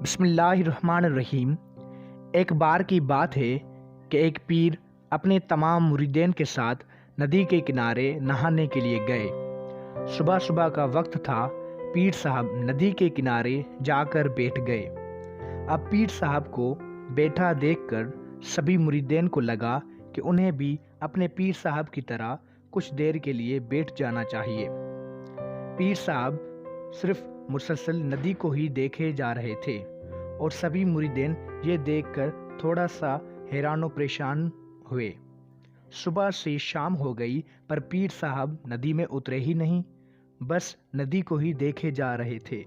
बिस्मिल्लाहिर्रहमानिर्रहीम। एक बार की बात है कि एक पीर अपने तमाम मुरीदीन के साथ नदी के किनारे नहाने के लिए गए। सुबह सुबह का वक्त था। पीर साहब नदी के किनारे जाकर बैठ गए। अब पीर साहब को बैठा देखकर सभी मुरीदीन को लगा कि उन्हें भी अपने पीर साहब की तरह कुछ देर के लिए बैठ जाना चाहिए। पीर साहब सिर्फ मुसलसल नदी को ही देखे जा रहे थे और सभी मुरीदीन ये देखकर थोड़ा सा हैरान और परेशान हुए। सुबह से शाम हो गई पर पीर साहब नदी में उतरे ही नहीं, बस नदी को ही देखे जा रहे थे।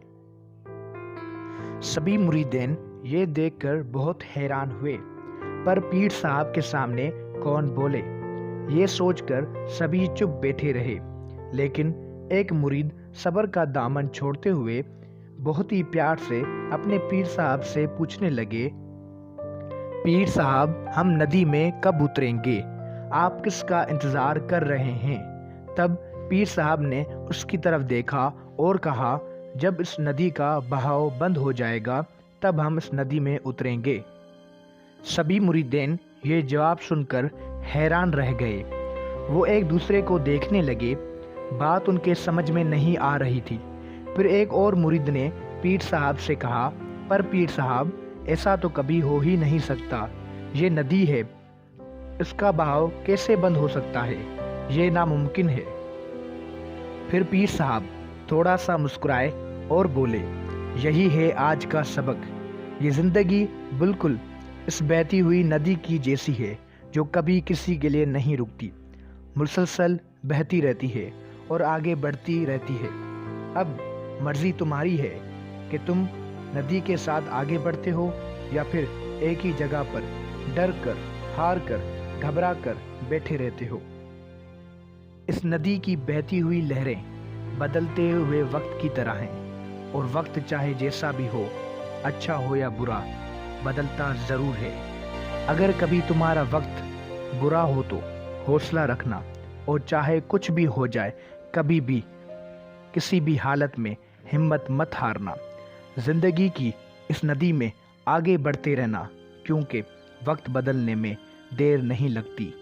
सभी मुरीदीन ये देखकर बहुत हैरान हुए, पर पीर साहब के सामने कौन बोले, ये सोचकर सभी चुप बैठे रहे। लेकिन एक मुरीद सब्र का दामन छोड़ते हुए बहुत ही प्यार से अपने पीर साहब से पूछने लगे, पीर साहब, हम नदी में कब उतरेंगे? आप किसका इंतज़ार कर रहे हैं? तब पीर साहब ने उसकी तरफ देखा और कहा, जब इस नदी का बहाव बंद हो जाएगा तब हम इस नदी में उतरेंगे। सभी मुरीदीन ये जवाब सुनकर हैरान रह गए। वो एक दूसरे को देखने लगे। बात उनके समझ में नहीं आ रही थी। फिर एक और मुरीद ने पीर साहब से कहा, पर पीर साहब, ऐसा तो कभी हो ही नहीं सकता। ये नदी है, इसका बहाव कैसे बंद हो सकता है? ये नामुमकिन है। फिर पीर साहब थोड़ा सा मुस्कुराए और बोले, यही है आज का सबक। ये ज़िंदगी बिल्कुल इस बहती हुई नदी की जैसी है जो कभी किसी के लिए नहीं रुकती, मुसलसल बहती रहती है और आगे बढ़ती रहती है। अब मर्जी तुम्हारी है कि तुम नदी के साथ आगे बढ़ते हो या फिर एक ही जगह पर डर कर, हार कर, घबरा कर बैठे रहते हो। इस नदी की बहती हुई लहरें बदलते हुए वक्त की तरह हैं और वक्त चाहे जैसा भी हो, अच्छा हो या बुरा, बदलता ज़रूर है। अगर कभी तुम्हारा वक्त बुरा हो तो हौसला रखना और चाहे कुछ भी हो जाए, कभी भी किसी भी हालत में हिम्मत मत हारना। ज़िंदगी की इस नदी में आगे बढ़ते रहना, क्योंकि वक्त बदलने में देर नहीं लगती।